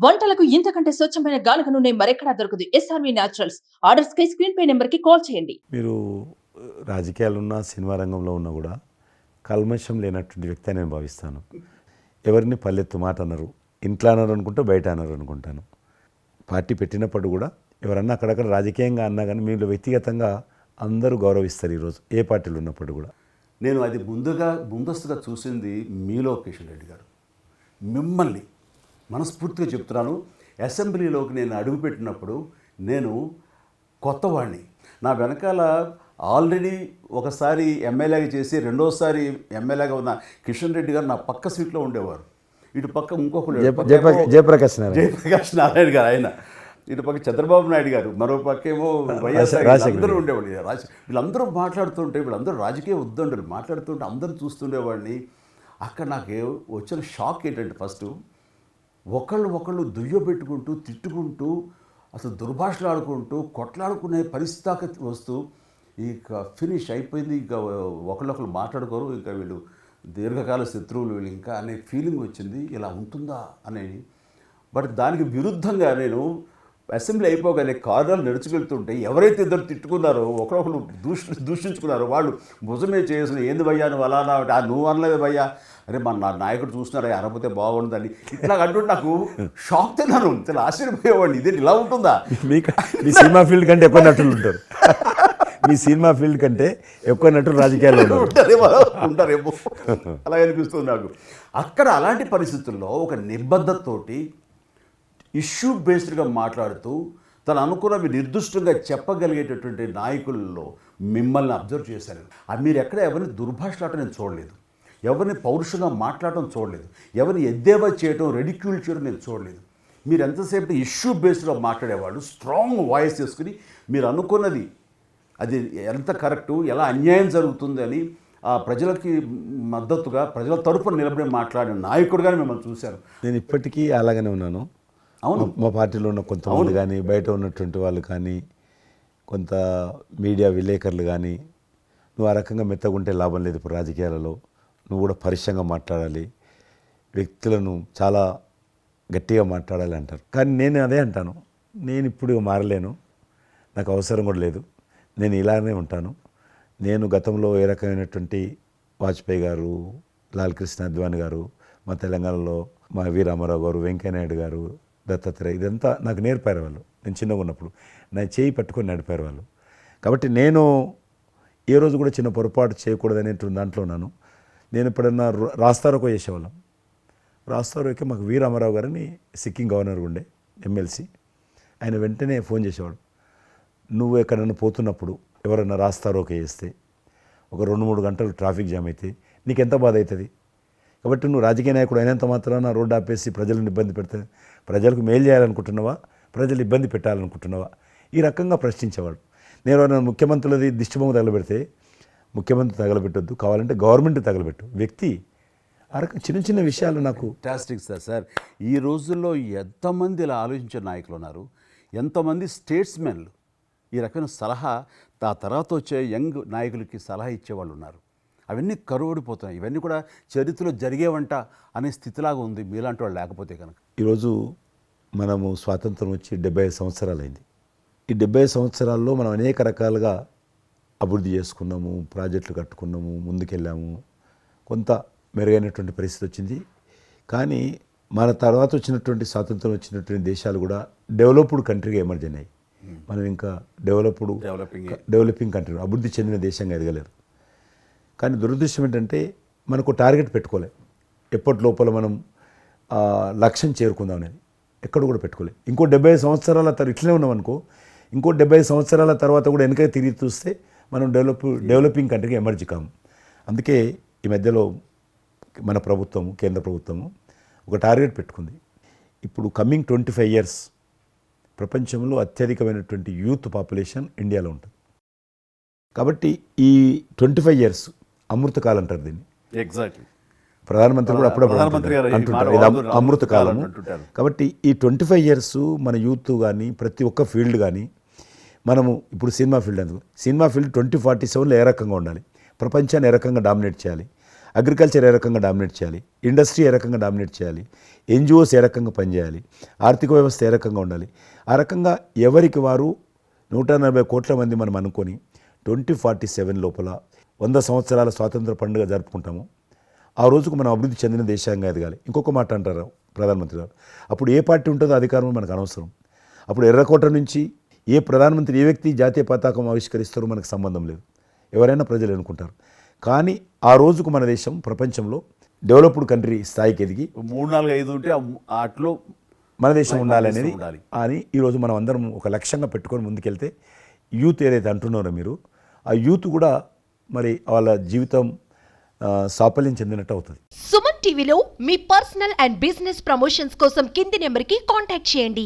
వంటలకు ఇంతకంటే స్వచ్ఛమైన గానుగ నూనె మరెక్కడా దొరకదు. SRV naturals. ఆర్డర్స్ కై స్క్రీన్ పై నెంబర్ కి కాల్ చేయండి. మీరు రాజకీయాలున్నా సినిమా రంగంలో ఉన్నా కూడా కల్మషం లేనటువంటి వ్యక్తి అని నేను భావిస్తాను. ఎవరిని పల్లెత్తు మాట అన్నారు, ఇంట్లో అన్నారు అనుకుంటే బయట అన్నారు అనుకుంటాను. పార్టీ పెట్టినప్పుడు కూడా ఎవరన్నా అక్కడక్కడ రాజకీయంగా అన్నా కానీ మీరు వ్యక్తిగతంగా అందరూ గౌరవిస్తారు ఈరోజు ఏ పార్టీలు ఉన్నప్పుడు కూడా. నేను అది ముందస్తుగా చూసింది మీలో కిషన్ రెడ్డి గారు. మిమ్మల్ని మనస్ఫూర్తిగా చెప్తున్నాను, అసెంబ్లీలోకి నేను అడుగుపెట్టినప్పుడు నేను కొత్తవాడిని. నా వెనకాల ఆల్రెడీ ఒకసారి ఎమ్మెల్యేగా చేసి రెండోసారి ఎమ్మెల్యేగా ఉన్న కిషన్ రెడ్డి గారు నా పక్క సీట్లో ఉండేవారు. ఇటు పక్క ఇంకొకరు జయప్రకాష్ నారాయణ గారు, ఆయన ఇటు పక్క చంద్రబాబు నాయుడు గారు, మరో పక్కేమో వైఎస్ఆర్ అందరూ ఉండేవాళ్ళు. వీళ్ళందరూ మాట్లాడుతుంటే, వీళ్ళందరూ రాజకీయ ఉద్దండులు మాట్లాడుతుంటే అందరూ చూస్తుండేవాడిని. అక్కడ నాకు వచ్చిన షాక్ ఏంటంటే, ఫస్ట్ ఒకళ్ళు దుయ్యబెట్టుకుంటూ తిట్టుకుంటూ అసలు దుర్భాషలు ఆడుకుంటూ కొట్లాడుకునే పరిస్థితి దాకా వస్తూ ఇక ఫినిష్ అయిపోయింది, ఇంకా ఒకళ్ళొకరు మాట్లాడుకోరు, ఇంకా వీళ్ళు దీర్ఘకాల శత్రువులు వీళ్ళు ఇంకా అనే ఫీలింగ్ వచ్చింది. ఇలా ఉంటుందా అని. బట్ దానికి విరుద్ధంగా నేను అసెంబ్లీ అయిపోగానే కారులో నడుచుకెళ్తుంటే ఎవరైతే ఇద్దరు తిట్టుకున్నారో ఒకరొకరు దూషించుకున్నారో వాళ్ళు భుజమే చేసిన ఏంది భయ్యా నువ్వు అలా నువ్వు అనలేదు భయ్యా, అరే నా నాయకుడు చూస్తున్నారా అనకపోతే బాగుంటుందని ఇట్లా అంటుంటే నాకు షాక్ తిన్నాను. చాలా ఆశ్చర్యపోయేవాడిని, ఇదే ఇలా ఉంటుందా. మీ సినిమా ఫీల్డ్ కంటే ఎక్కువ నటులు ఉంటారు. మీ సినిమా ఫీల్డ్ కంటే ఎక్కువ నటులు రాజకీయాల్లో ఉంటారేమో అలా అనిపిస్తుంది నాకు. అక్కడ అలాంటి పరిస్థితుల్లో ఒక నిబద్ధతతోటి ఇష్యూ బేస్డ్గా మాట్లాడుతూ తను అనుకున్నవి నిర్దిష్టంగా చెప్పగలిగేటటువంటి నాయకుల్లో మిమ్మల్ని అబ్జర్వ్ చేశాను. మీరు ఎక్కడ ఎవరిని దుర్భాషలాట నేను చూడలేదు, ఎవరిని పౌరుషంగా మాట్లాడటం చూడలేదు, ఎవరిని ఎద్దేవా చేయటం రెడిక్యూల్ చేయడం నేను చూడలేదు. మీరు ఎంతసేపు ఇష్యూ బేస్డ్గా మాట్లాడేవాళ్ళు, స్ట్రాంగ్ వాయిస్ చేసుకుని మీరు అనుకున్నది అది ఎంత కరెక్టు, ఎలా అన్యాయం జరుగుతుంది అని ఆ ప్రజలకి మద్దతుగా ప్రజల తరపున నిలబడి మాట్లాడిన నాయకుడుగానే మిమ్మల్ని చూశాను. నేను ఇప్పటికీ అలాగనే ఉన్నాను. అవును, మా పార్టీలో ఉన్న కొంతమంది కానీ, బయట ఉన్నటువంటి వాళ్ళు కానీ, కొంత మీడియా విలేకరులు కానీ, నువ్వు ఆ రకంగా మెత్తగుంటే లాభం లేదు, ఇప్పుడు రాజకీయాలలో నువ్వు కూడా పరుషంగా మాట్లాడాలి, వ్యక్తులను చాలా గట్టిగా మాట్లాడాలి అంటారు. కానీ నేను అదే అంటాను, నేను ఇప్పుడు మారలేను, నాకు అవసరం కూడా లేదు, నేను ఇలానే ఉంటాను. నేను గతంలో ఏ రకమైనటువంటి వాజ్పేయి గారు, లాల్ కృష్ణ అద్వాని గారు, మా తెలంగాణలో మా వి రామారావు గారు, వెంకయ్యనాయుడు గారు, దత్తాత్రేయ, ఇదంతా నాకు నేర్పారు వాళ్ళు. నేను చిన్నగా ఉన్నప్పుడు నా చేయి పట్టుకొని నడిపారు వాళ్ళు. కాబట్టి నేను ఏ రోజు కూడా చిన్న పొరపాటు చేయకూడదనేటువంటి దాంట్లో ఉన్నాను. నేను ఎప్పుడన్నా రాస్తారోకో చేసేవాళ్ళం. రాస్తారోకే మాకు వి రామారావు గారని సిక్కిం గవర్నర్ ఉండే ఎమ్మెల్సీ, ఆయన వెంటనే ఫోన్ చేసేవాడు. నువ్వు ఎక్కడన్నా పోతున్నప్పుడు ఎవరన్నా రాస్తారోకే చేస్తే ఒక 2-3 గంటలు ట్రాఫిక్ జామ్ అయితే నీకెంత బాధ అవుతుంది. కాబట్టి నువ్వు రాజకీయ నాయకుడు అయినంత మాత్రాన రోడ్డు ఆపేసి ప్రజలను ఇబ్బంది పెడితే ప్రజలకు మేలు చేయాలనుకుంటున్నావా, ప్రజలు ఇబ్బంది పెట్టాలనుకుంటున్నావా, ఈ రకంగా ప్రశ్నించేవాడు. నేను ముఖ్యమంత్రులది దిష్టిబొమ్మ తగలబెడితే ముఖ్యమంత్రి తగలబెట్టొద్దు, కావాలంటే గవర్నమెంట్ తగలబెట్టు, వ్యక్తి ఆ రకం చిన్న చిన్న విషయాలు నాకు ఫ్యాంటాస్టిక్ సార్. ఈ రోజుల్లో ఎంతమంది ఇలా ఆలోచించే నాయకులు ఉన్నారు, ఎంతమంది స్టేట్స్మెన్లు ఈ రకమైన సలహా ఆ తర్వాత వచ్చే యంగ్ నాయకులకి సలహా ఇచ్చేవాళ్ళు ఉన్నారు. అవన్నీ కరువడిపోతున్నాయి. ఇవన్నీ కూడా చరిత్రలో జరిగేవంట అనే స్థితిలాగా ఉంది మీలాంటి వాళ్ళు లేకపోతే కనుక. ఈరోజు మనము స్వాతంత్రం వచ్చి 75 సంవత్సరాలైంది. ఈ 75 సంవత్సరాల్లో మనం అనేక రకాలుగా అభివృద్ధి చేసుకున్నాము, ప్రాజెక్టులు కట్టుకున్నాము, ముందుకెళ్ళాము, కొంత మెరుగైనటువంటి పరిస్థితి వచ్చింది. కానీ మన తర్వాత వచ్చినటువంటి స్వాతంత్రం వచ్చినటువంటి దేశాలు కూడా డెవలప్డ్ కంట్రీగా ఎమర్జ్ అయినాయి. మనం ఇంకా డెవలపింగ్ కంట్రీ, అభివృద్ధి చెందిన దేశంగా ఎదగలేదు. కానీ దురదృష్టం ఏంటంటే మనకు టార్గెట్ పెట్టుకోలే, ఎప్పటి లోపల మనం లక్ష్యం చేరుకుందాం అనేది ఎక్కడ కూడా పెట్టుకోలేదు. ఇంకో 75 సంవత్సరాల తర్వాత ఇట్లనే ఉన్నాం అనుకో, ఇంకో 75 సంవత్సరాల తర్వాత కూడా వెనక తిరిగి చూస్తే మనం డెవలపింగ్ కంట్రీగా ఎమర్జ్ కాము. అందుకే ఈ మధ్యలో మన ప్రభుత్వము, కేంద్ర ప్రభుత్వము ఒక టార్గెట్ పెట్టుకుంది. ఇప్పుడు కమింగ్ 25 years ప్రపంచంలో అత్యధికమైనటువంటి యూత్ పాపులేషన్ ఇండియాలో ఉంటుంది. కాబట్టి ఈ 25 years అమృతకాలం అంటారు దీన్ని. ఎగ్జాక్ట్లీ, ప్రధానమంత్రి కూడా అప్పుడప్పుడు అంటుంటారు ఇది అమృతకాలం. కాబట్టి ఈ 25 years మన యూత్ కానీ ప్రతి ఒక్క ఫీల్డ్ కానీ మనము ఇప్పుడు సినిమా ఫీల్డ్ 2047లో ఏ రకంగా ఉండాలి, ప్రపంచాన్ని ఏ రకంగా డామినేట్ చేయాలి, అగ్రికల్చర్ ఏ రకంగా డామినేట్ చేయాలి, ఇండస్ట్రీ ఏ రకంగా డామినేట్ చేయాలి, ఎన్జిఓస్ ఏ రకంగా పనిచేయాలి, ఆర్థిక వ్యవస్థ ఏ రకంగా ఉండాలి. ఆ రకంగా ఎవరికి వారు 140 కోట్ల మంది మనం అనుకొని 2047 లోపల 100 సంవత్సరాల స్వాతంత్ర పండుగ జరుపుకుంటాము. ఆ రోజుకు మనం అభివృద్ధి చెందిన దేశంగా ఎదగాలి. ఇంకొక మాట అంటారు ప్రధానమంత్రి గారు, అప్పుడు ఏ పార్టీ ఉంటుందో అధికారం మనకు అనవసరం. అప్పుడు ఎర్రకోట నుంచి ఏ ప్రధానమంత్రి ఏ వ్యక్తి జాతీయ పతాకం ఆవిష్కరిస్తారో మనకు సంబంధం లేదు, ఎవరైనా ప్రజలు అనుకుంటారు. కానీ ఆ రోజుకు మన దేశం ప్రపంచంలో డెవలప్డ్ కంట్రీ స్థాయికి ఎదిగి 3, 4, 5 ఉంటే అట్లో మన దేశం ఉండాలి అనేది ఉండాలి. అని ఈరోజు మనం అందరం ఒక లక్ష్యంగా పెట్టుకొని ముందుకెళ్తే యూత్ ఏదైతే అంటున్నారో మీరు, ఆ యూత్ కూడా మరి వాళ్ళ జీవితం సాఫల్యం చెందినట్టు అవుతుంది. సుమన్ టీవీలో మీ పర్సనల్ అండ్ బిజినెస్ ప్రమోషన్స్ కోసం కింది నెంబర్కి కాంటాక్ట్ చేయండి.